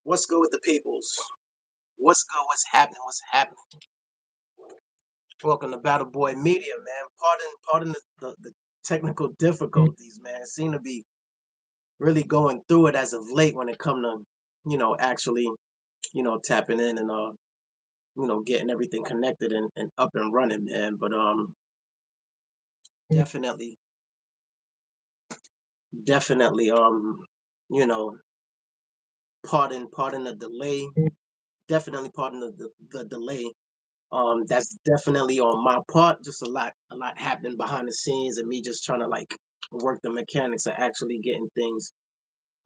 What's good with the peoples? What's good? What's happening? What's happening? Welcome to Battle Boy Media, man. Pardon the technical difficulties, man. Seem to be really going through it as of late when it come to, actually, tapping in and getting everything connected and up and running, man. But definitely, you know, pardon the delay. Definitely pardon the delay. That's definitely on my part. Just a lot happening behind the scenes, and me just trying to like work the mechanics of actually getting things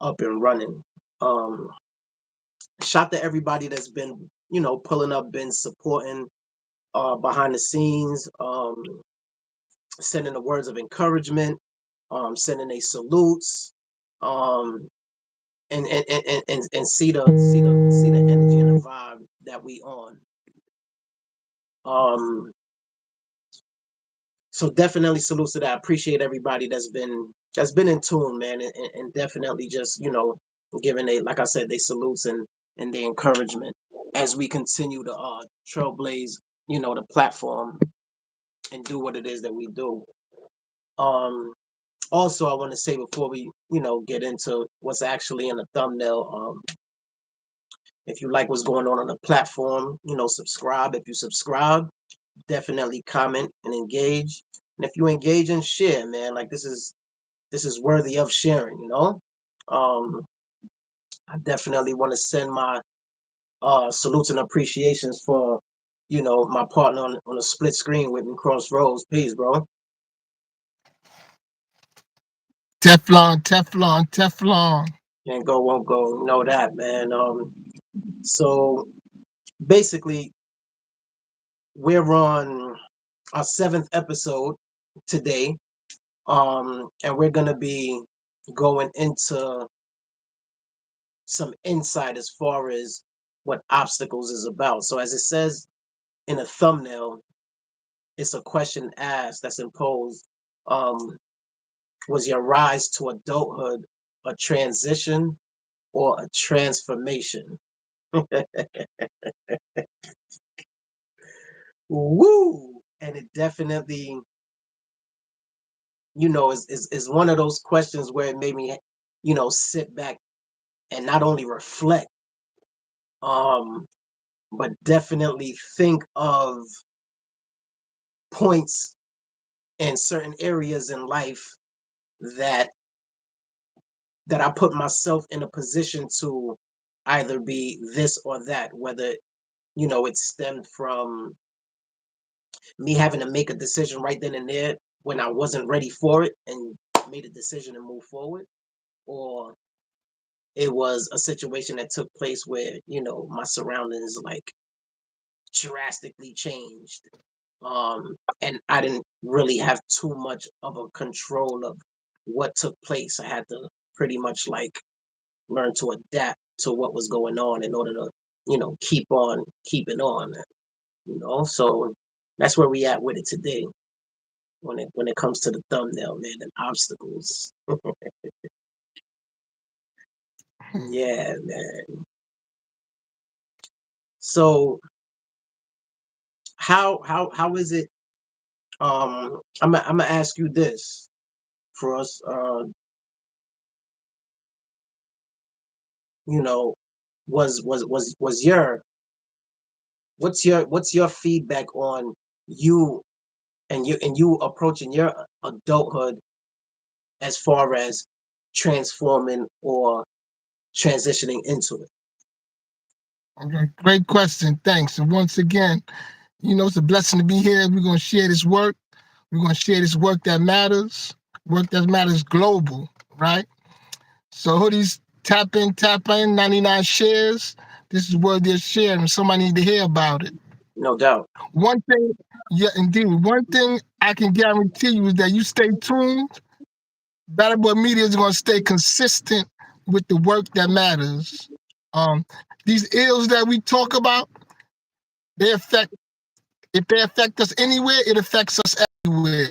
up and running. Um, Shout to everybody that's been, pulling up, been supporting behind the scenes, sending the words of encouragement, sending a salutes, um, and see the energy and the vibe that we on. Um, so definitely salutes to that. I appreciate everybody that's been in tune, man, and definitely just giving like I said, they salutes and the encouragement as we continue to trailblaze, the platform and do what it is that we do. Um, Also, I want to say before we get into what's actually in the thumbnail, if you like what's going on the platform, subscribe. If you subscribe, definitely comment and engage. And if you engage and share, man, like this is worthy of sharing. Um, I definitely want to send my salutes and appreciations for, my partner on a split screen with me, Crossroads. Peace, bro. Teflon. Can't go, won't go. You know that, man. So basically, we're on our seventh episode today. And we're gonna be going into some insight as far as what obstacles is about. So as it says in a thumbnail, it's a question asked that's imposed. Um, was your rise to adulthood a transition or a transformation? Woo! And it definitely, is one of those questions where it made me, sit back and not only reflect, um, but definitely think of points in certain areas in life that I put myself in a position to either be this or that, whether it stemmed from me having to make a decision right then and there when I wasn't ready for it and made a decision to move forward, or it was a situation that took place where my surroundings like drastically changed, and I didn't really have too much of a control of what took place. I had to pretty much like learn to adapt to what was going on in order to keep on keeping on. So that's where we at with it today when it comes to the thumbnail, man, and obstacles. Yeah, man. So how is it? I'm gonna ask you this for us. You know, was your what's your feedback on you and you approaching your adulthood as far as transforming or transitioning into it? Okay, great question. Thanks. And once again, it's a blessing to be here. We're going to share this work. We're going to share this work that matters global, right? So, hoodies, tap in, 99 shares. This is worthy of sharing. Somebody need to hear about it. No doubt. One thing, yeah, indeed. One thing I can guarantee you is that you stay tuned. Battle Boy Media is going to stay consistent with the work that matters. Um, these ills that we talk about, they affect if they affect us anywhere, it affects us everywhere.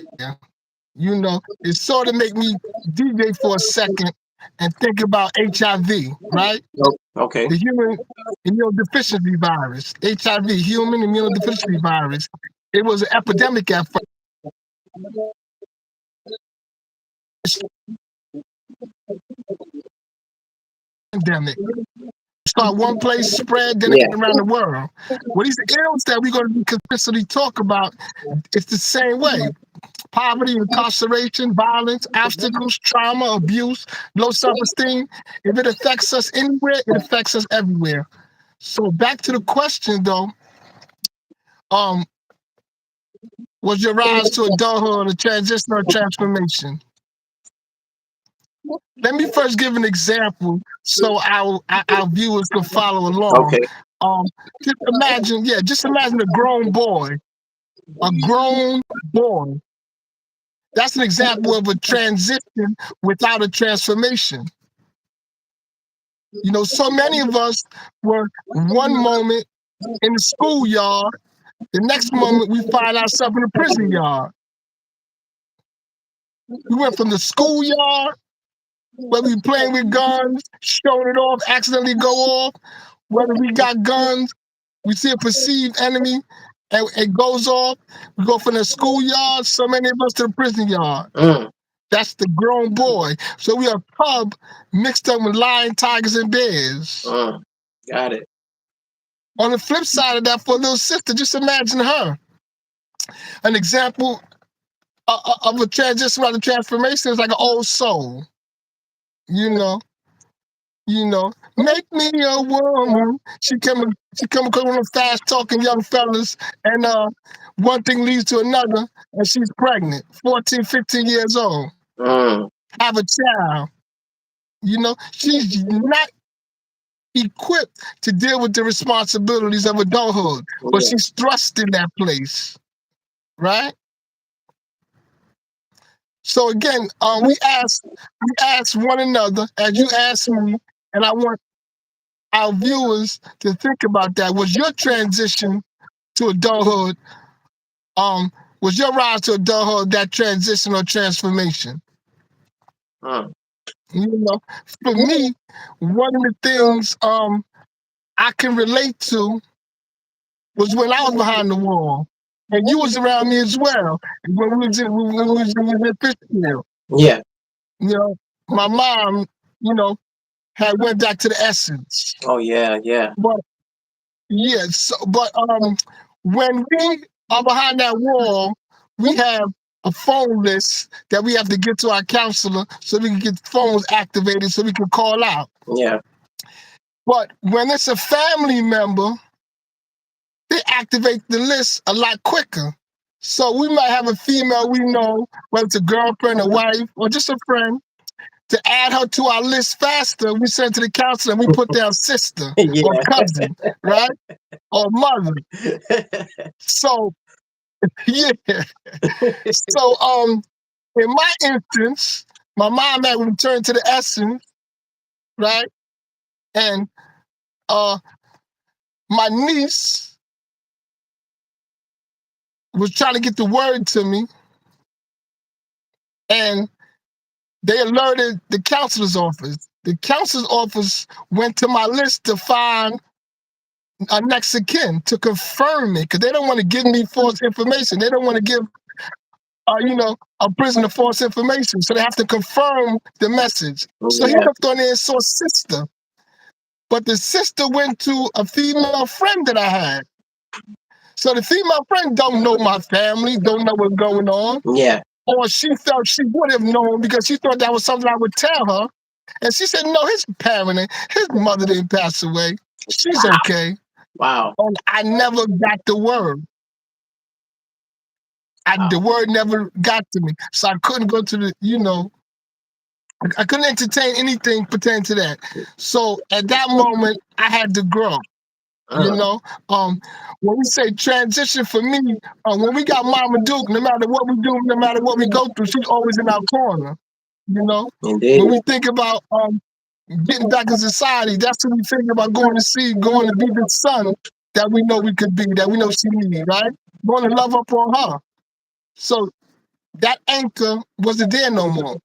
It sort of make me DJ for a second and think about HIV, right? Okay. The human immunodeficiency virus, HIV, human immunodeficiency virus. It was an epidemic at first, pandemic. Start one place, spread, then it Yeah. get around the world. Well, these ills that we're going to consistently talk about, it's the same way. Poverty, incarceration, violence, obstacles, trauma, abuse, low self-esteem. If it affects us anywhere, it affects us everywhere. So back to the question though, um, was your rise to adulthood a transition or a transformation? Let me first give an example so our viewers can follow along. Okay. Um, just imagine a grown boy, a grown boy. That's an example of a transition without a transformation. You know, so many of us were one moment in the schoolyard, the next moment we find ourselves in the prison yard. We went from the schoolyard where we playing with guns, showing it off, accidentally go off, whether we got guns, we see a perceived enemy, and it goes off. We go from the schoolyard, so many of us to the prison yard. Mm. That's the grown boy. So we are cub mixed up with lion, tigers, and bears. Got it. On the flip side of that, for a little sister, just imagine her. An example of a transition, of a transformation is like an old soul. You know, make me a woman. She come across one of fast talking young fellas, and one thing leads to another, and she's pregnant, 14, 15 years old, have a child. You know, she's not equipped to deal with the responsibilities of adulthood, but she's thrust in that place, right? So again, we ask one another, as you asked me, and I want our viewers to think about that. Was your transition to adulthood, was your rise to adulthood that transition or transformation? You know, for me, one of the things I can relate to was when I was behind the wall, and you was around me as well. When we was in Fishkill. Yeah. You know, my mom, had went back to the essence. Oh yeah, yeah. But when we are behind that wall, we have a phone list that we have to get to our counselor so we can get phones activated so we can call out. Yeah. But when it's a family member, they activate the list a lot quicker. So we might have a female we know, whether it's a girlfriend, a wife, or just a friend, to add her to our list faster. We send to the counselor and we put down sister or cousin, right? Or mother. So, yeah. So, in my instance, my mom had returned to the essence, right? And my niece was trying to get the word to me, and they alerted the counselor's office. The counselor's office went to my list to find a next of kin to confirm it, because they don't want to give me false information. They don't want to give, a prisoner false information. So they have to confirm the message. So he looked on there and saw sister. But the sister went to a female friend that I had. So the female friend don't know my family, don't know what's going on. Yeah. Or she felt she would have known because she thought that was something I would tell her. And she said, no, his mother didn't pass away. She's okay. Wow. And I never got the word. The word never got to me. So I couldn't go to I couldn't entertain anything pertaining to that. So at that moment, I had to grow. When we say transition for me, when we got Mama Duke, no matter what we do, no matter what we go through, she's always in our corner. Indeed. When we think about getting back in society, that's what we think about going to be the son that we know we could be, that we know she needs, right? Going to love up on her. So that anchor wasn't there no more.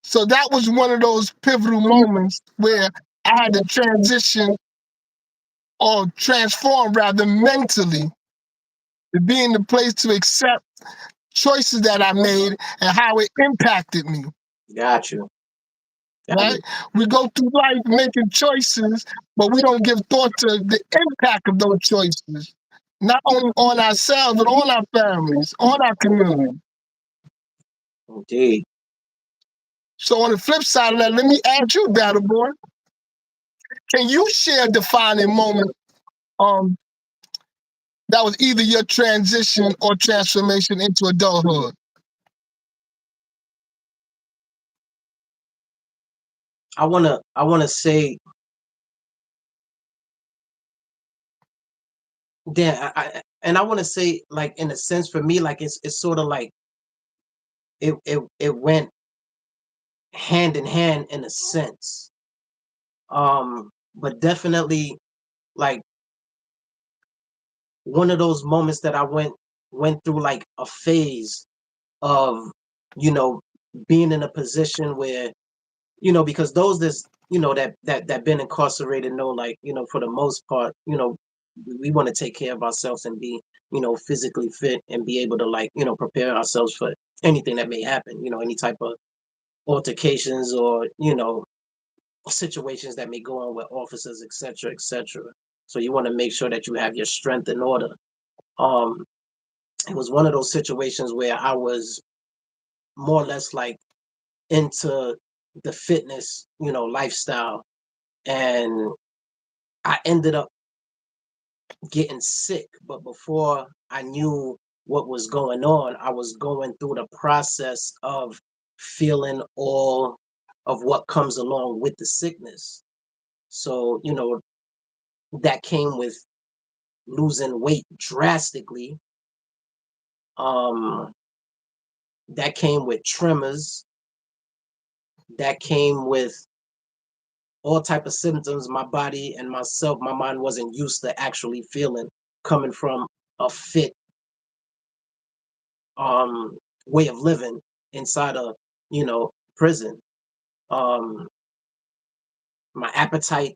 So that was one of those pivotal moments where I had to transition or transform rather mentally to be in the place to accept choices that I made and how it impacted me. Got you. Got Right? you. We go through life making choices, but we don't give thought to the impact of those choices, not only on ourselves, but on our families, on our community. Indeed. So on the flip side of that, let me ask you, Battle Boy, can you share a defining moment um, that was either your transition or transformation into adulthood? I wanna say, yeah, and I wanna say, like, in a sense, for me, like, it's sort of like it went hand in hand in a sense. But definitely, like, one of those moments that I went through, like, a phase of, you know, being in a position where, because those that's, that been incarcerated know, like, for the most part, we want to take care of ourselves and be, physically fit and be able to, like, prepare ourselves for anything that may happen, any type of altercations or, situations that may go on with officers, etc., etc. So you want to make sure that you have your strength in order. Um, it was one of those situations where I was more or less like into the fitness, lifestyle, and I ended up getting sick. But before I knew what was going on, I was going through the process of feeling all of what comes along with the sickness. So, that came with losing weight drastically. Um, that came with tremors. That came with all type of symptoms my body and myself, my mind wasn't used to actually feeling, coming from a fit um way of living inside a, prison. Um, my appetite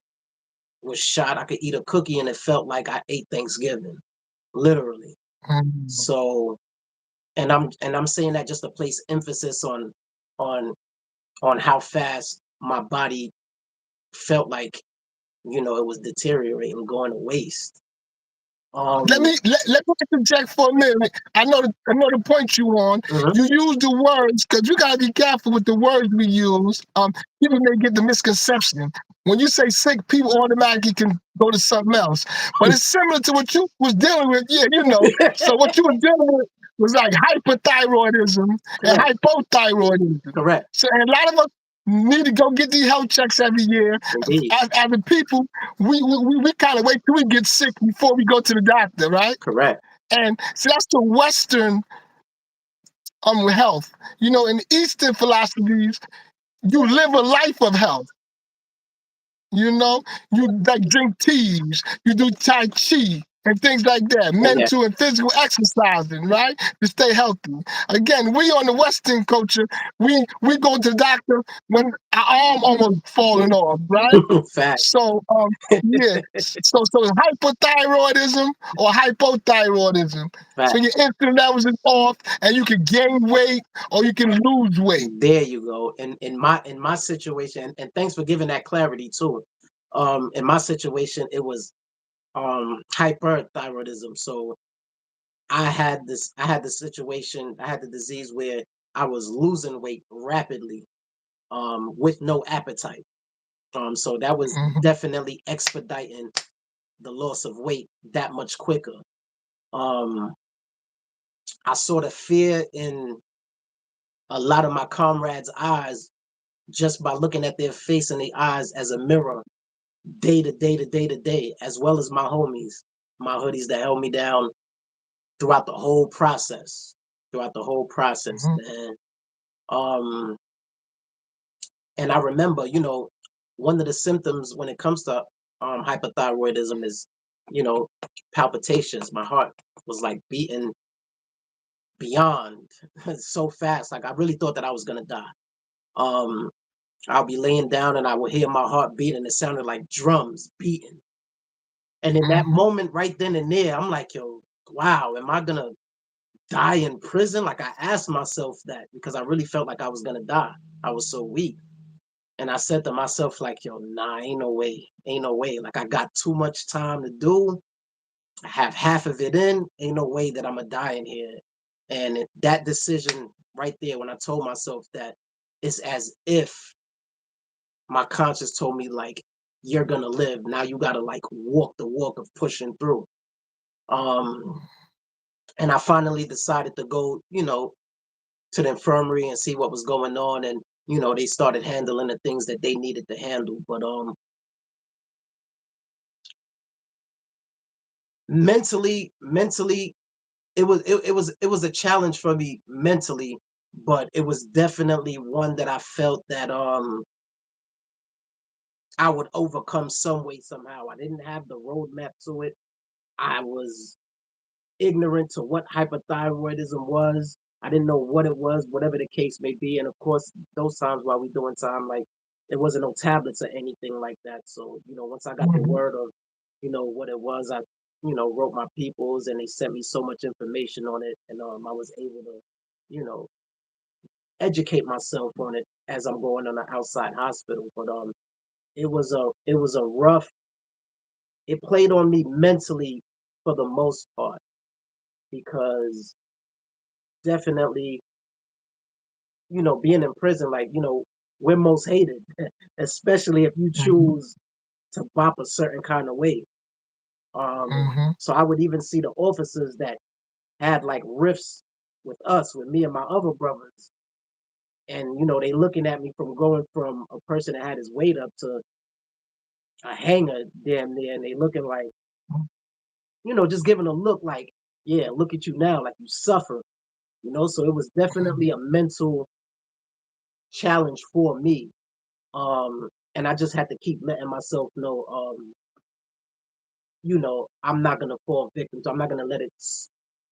was shot. I could eat a cookie and it felt like I ate Thanksgiving, literally. Mm. So, and I'm saying that just to place emphasis on on how fast my body felt like, it was deteriorating, going to waste. Let Um, me let me interject for a minute. I know the point you on. mhm. You use the words because you gotta be careful with the words we use. People may get the misconception. When you say sick, people automatically can go to something else. But it's similar to what you was dealing with. Yeah, you know. So what you were dealing with was like hyperthyroidism and Correct, hypothyroidism. correct, So and a lot of us need to go get these health checks every year. indeed, As a people, we kind of wait till we get sick before we go to the doctor, right? correct. And so that's the Western health. You know, in Eastern philosophies, you live a life of health. You know, you like drink teas, you do tai chi and things like that, Yeah. mental and physical exercising, right, to stay healthy. Again, we on the Western culture, we go to the doctor when our arm almost falling off, right? Fact, So, yeah. So it's hypothyroidism or hypothyroidism. So fact. your insulin levels is off, and you can gain weight or you can lose weight. There you go. In my situation, and thanks for giving that clarity too. In my situation, it was hyperthyroidism. So I had the situation, I had the disease where I was losing weight rapidly, with no appetite. So that was Mhm. definitely expediting the loss of weight that much quicker. Um, I saw the fear in a lot of my comrades' eyes just by looking at their face and their eyes as a mirror, day to day to day to day, as well as my homies, my hoodies that held me down throughout the whole process. Throughout the whole process, Mhm. man. Um, and I remember, one of the symptoms when it comes to hypothyroidism is, you know, palpitations. My heart was like beating beyond so fast. Like I really thought that I was gonna die. Um, I'll be laying down and I will hear my heart beat and it sounded like drums beating. And in that Mm-hmm. moment, right then and there, I'm like, yo, wow, am I gonna die in prison? Like I asked myself that because I really felt like I was gonna die. I was so weak. And I said to myself, like, yo, nah, ain't no way. Ain't no way. Like I got too much time to do. I have half of it in. Ain't no way that I'm gonna die in here. And that decision right there, when I told myself that, it's as if my conscience told me, like, you're gonna live. Now you gotta like walk the walk of pushing through. Um, and I finally decided to go, to the infirmary and see what was going on. And, they started handling the things that they needed to handle. But mentally, it was a challenge for me mentally, but it was definitely one that I felt that I would overcome some way somehow. I didn't have the roadmap to it. I was ignorant to what hypothyroidism was. I didn't know what it was, whatever the case may be. And of course, those times while we doing time, like there wasn't no tablets or anything like that. So, once I got the Mm-hmm. word of, what it was, I, wrote my peoples and they sent me so much information on it. And I was able to, you know, educate myself on it as I'm going on an outside hospital. But it was a rough, it played on me mentally for the most part because definitely, being in prison, like, we're most hated, especially if you Mm-hmm. choose to bop a certain kind of way. Mm-hmm. So I would even see the officers that had like rifts with us, with me and my other brothers. And, they looking at me from going from a person that had his weight up to a hanger damn near. And they looking like, just giving a look like, yeah, look at you now, like you suffer, So it was definitely a mental challenge for me. And I just had to keep letting myself know, I'm not gonna fall victim. So I'm not gonna let it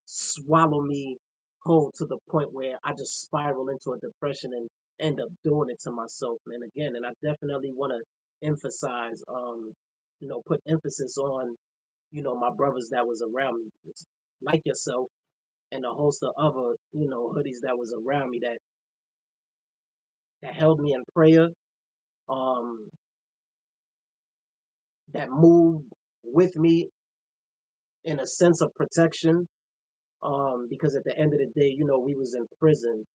swallow me whole to the point where I just spiral into a depression and end up doing it to myself. And again, and I definitely want to emphasize, put emphasis on, my brothers that was around me, it's like yourself, and a host of other, hoodies that was around me that held me in prayer, um, that moved with me in a sense of protection. Because at the end of the day, we was in prison.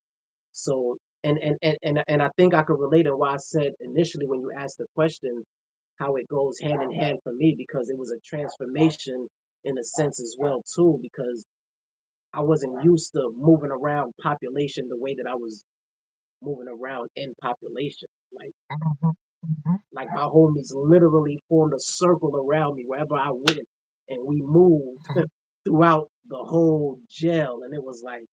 So and I think I could relate to why I said initially when you asked the question how it goes hand in hand for me, because it was a transformation in a sense as well too, because I wasn't used to moving around population the way that I was moving around in population. Mm-hmm. Like my homies literally formed a circle around me wherever I went, and we moved throughout the whole jail, and it was like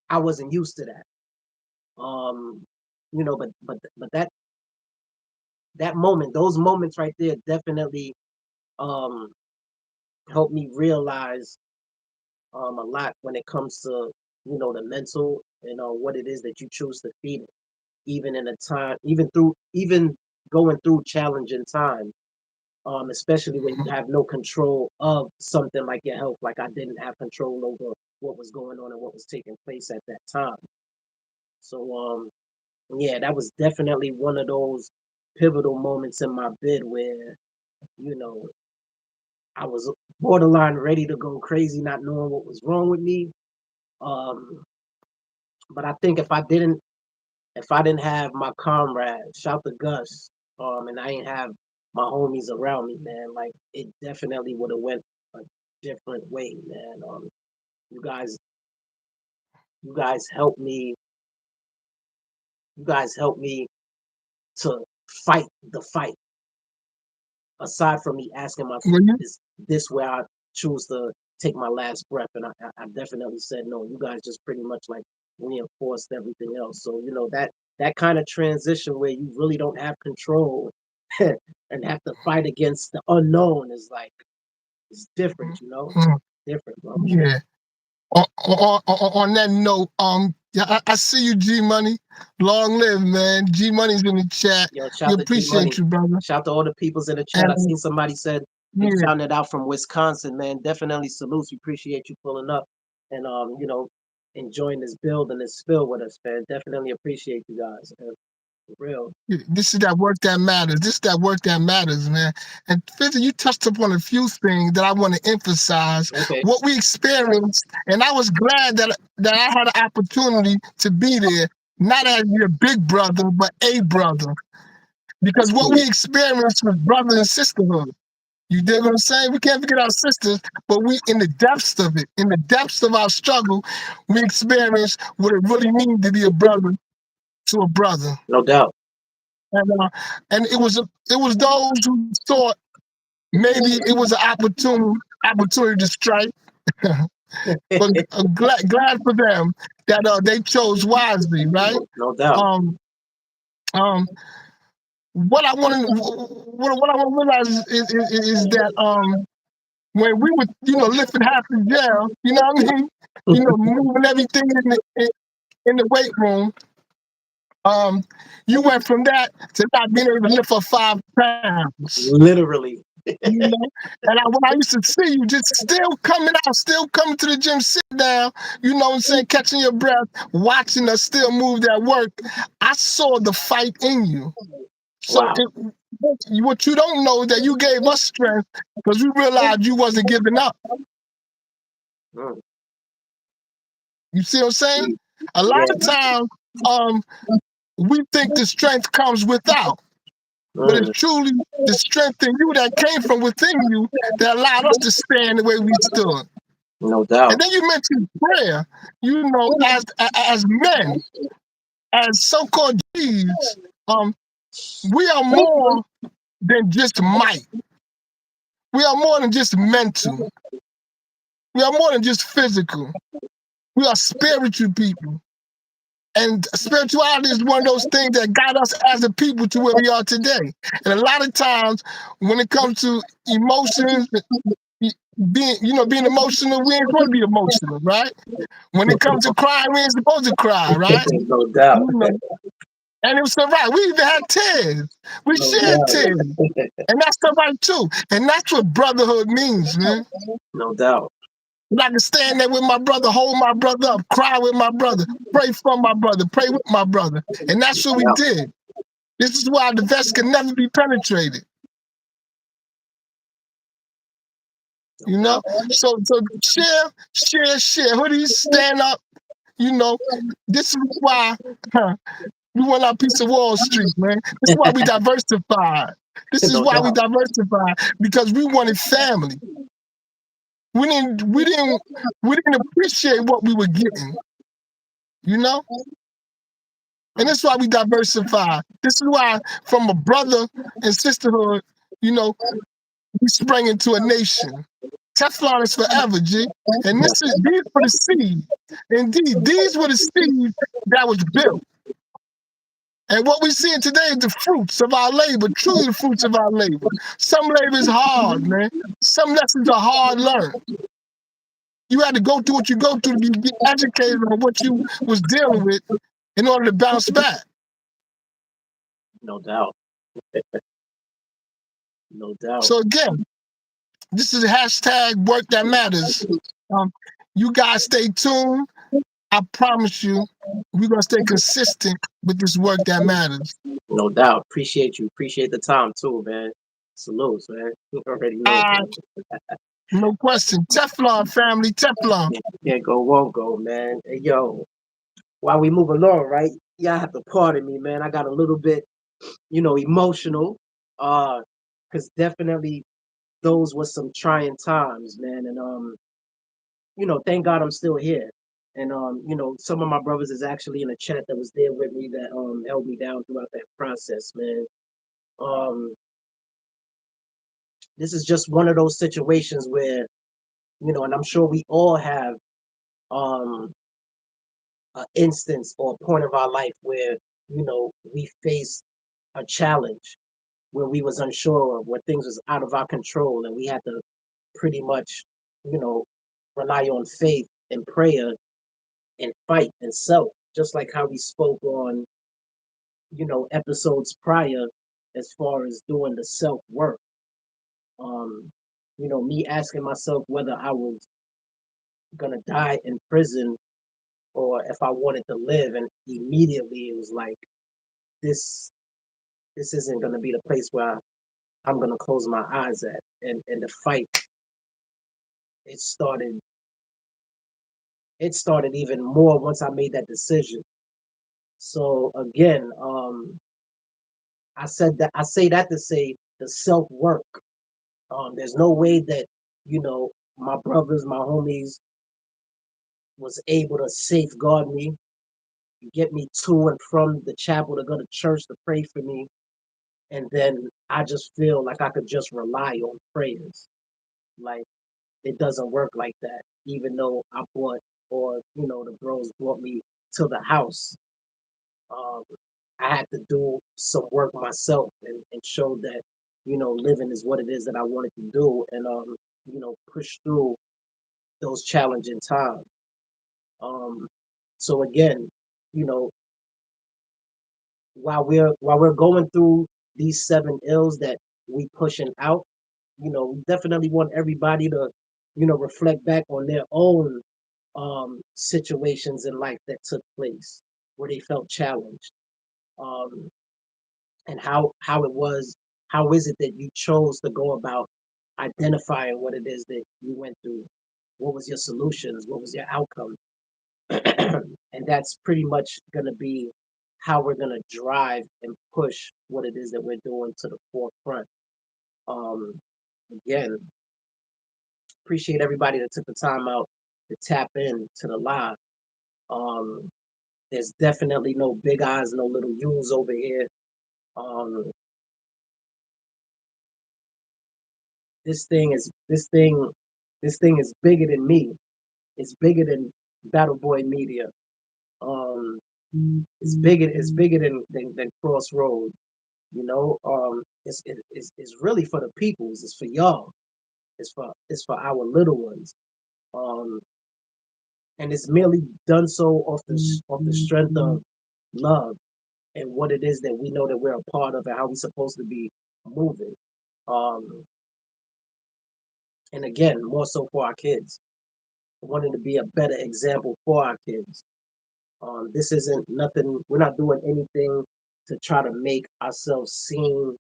I wasn't used to that. But that moment, those moments right there, definitely um helped me realize a lot when it comes to the mental and what it is that you choose to feed it, even in a time, even going through challenging times. Especially when you have no control of something like your health. Like I didn't have control over what was going on and what was taking place at that time. So yeah, that was definitely one of those pivotal moments in my bid where, you know, I was borderline ready to go crazy, not knowing what was wrong with me. Um, but I think if I didn't have my comrades, shout to Gus, and I didn't have my homies around me, man, like it definitely would have went a different way, man. You guys, you guys helped me. You guys helped me to fight the fight. Aside from me asking myself, Well, you, is this where I choose to take my last breath? And I definitely said no. You guys just pretty much like reinforced everything else. So that kind of transition where you really don't have control and have to fight against the unknown is like it's different, mm, different, bro. yeah. On that note, Yeah, I see you, G Money. Long live, man. G Money's in the chat. Yo, We shout to G appreciate Money. you, brother. Shout to all the peoples in the chat. I And seen somebody said they yeah, shouting it out from Wisconsin, man. Definitely salutes. We appreciate you pulling up and enjoying this build and this spill with us, man. Definitely appreciate you guys, man. For real. this is that work that matters. This is that work that matters, man. And Fizzy, you touched upon a few things that I want to emphasize. Okay. What we experienced, and I was glad that I had an opportunity to be there, not as your big brother, but a brother. That's Because what cool. we experienced was brother and sisterhood. You dig what I'm saying? We can't forget our sisters, but we in the depths of it, in the depths of our struggle, we experienced what it really means to be a brother to a brother. No doubt. And it was those who thought maybe it was an opportunity to strike, but glad for them that they chose wisely, right? No doubt. Um, um, what I want to realize is that when we were lifting half the jail, you know what I mean, moving everything in the weight room, um, you went from that to not being able to lift up 5 pounds. Literally. You know? And when I used to see you just still coming out, still coming to the gym, sit down, you know what I'm saying, catching your breath, watching us still move that work, I saw the fight in you. So Wow. what you don't know is that you gave us strength because we realized you wasn't giving up. Mm. You see what I'm saying? A lot of Yeah. times, we think the strength comes without, but it's Mm. truly the strength in you that came from within you that allowed us to stand the way we stood. No And doubt. then you mentioned prayer. As men, as so-called G's, we are more than just might. We are more than just mental. We are more than just physical. We are spiritual people. And spirituality is one of those things that got us as a people to where we are today. And a lot of times when it comes to emotions, being emotional, we ain't supposed to be emotional, right? When it comes to crying, we ain't supposed to cry, right? No doubt. You know, and it was all right. We even had tears. We No shared doubt. tears. And that's all right too. And that's what brotherhood means, man. No doubt. And I can stand there with my brother, hold my brother up, cry with my brother, pray for my brother, pray with my brother. And that's what we Yeah. did. This is why the vest can never be penetrated. No You know? doubt. So share. Hoodies, stand up. You know, this is why we want our piece of Wall Street, man. This is why we diversified. This is No why we doubt. diversified because we wanted family. We didn't we didn't we didn't appreciate what we were getting, you know? And that's why we diversify. This is why from a brother and sisterhood, you know, we sprang into a nation. Teflon is forever, G. And these were the seeds. Indeed, these were the seeds that was built. And what we're seeing today is the fruits of our labor, truly the fruits of our labor. Some labor is hard, man. Some lessons are hard learned. You had to go through what you go through to get educated on what you was dealing with in order to bounce back. No doubt. No doubt. So again, this is a hashtag work that matters. Um, you guys stay tuned. I promise you, we're gonna stay consistent with this work that matters. No doubt. Appreciate you. Appreciate the time too, man. Salutes, man. You already know, Uh, man. no question. Teflon family, Teflon. Can't go, won't go, man. Hey, yo, while we move along, right? Y'all have to pardon me, man. I got a little bit, emotional. Because definitely those were some trying times, man. And thank God I'm still here. And some of my brothers is actually in a chat that was there with me that held me down throughout that process, man. Um, this is just one of those situations where, and I'm sure we all have um an instance or a point of our life where, we faced a challenge where we was unsure, where things was out of our control, and we had to pretty much, you know, rely on faith and prayer and fight and self. just like how we spoke on, episodes prior, as far as doing the self work. Um, me asking myself whether I was gonna die in prison or if I wanted to live, and immediately it was like this this isn't gonna be the place where I'm gonna close my eyes at. And the fight, it started it started even more once I made that decision. So again, I say that to say the self work. There's no way that my brothers, my homies, was able to safeguard me, get me to and from the chapel to go to church to pray for me, and then I just feel like I could just rely on prayers. Like it doesn't work like that. Even though I bought, or the bros brought me to the house, um, I had to do some work myself and show that living is what it is that I wanted to do, and push through those challenging times. Um, so again, you know, while we're going through these seven ills that we pushing out, we definitely want everybody to, reflect back on their own situations in life that took place where they felt challenged. Um, and how it was, how is it that you chose to go about identifying what it is that you went through? What was your solutions? What was your outcome? And that's pretty much going to be how we're going to drive and push what it is that we're doing to the forefront. Um, Again, appreciate everybody that took the time out to tap in to the live. Um, there's definitely no big eyes, no little U's over here. Um, this thing is bigger than me. It's bigger than Battle Boy Media. Um, it's bigger than Crossroad. It's really for the peoples. It's for y'all. It's for our little ones. Um, and it's merely done so off the strength of love and what it is that we know that we're a part of and how we're supposed to be moving. Um, and again, more so for our kids, wanting to be a better example for our kids. This isn't nothing. We're not doing anything to try to make ourselves seem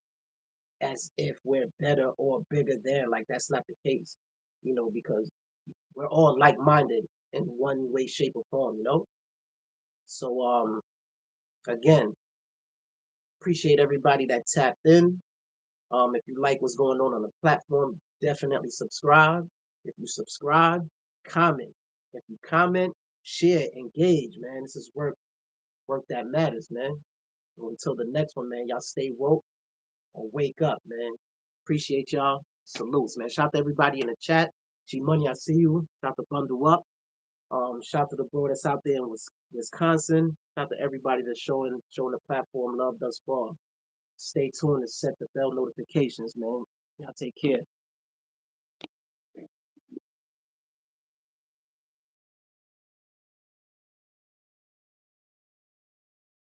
as if we're better or bigger than. Like that's not the case, because we're all like-minded in one way, shape, or form. So again, appreciate everybody that tapped in. If you like what's going on the platform, definitely subscribe. If you subscribe, comment. If you comment, share, engage, man. This is work that matters, man. So until the next one, man, y'all stay woke or wake up, man. Appreciate y'all. Salutes, man. Shout out to everybody in the chat. G Money, I see you. Shout out to Bundle Up. Shout out to the bro that's out there in Wisconsin. Shout out to everybody that's showing the platform love thus far. Stay tuned and set the bell notifications, man. Y'all take care.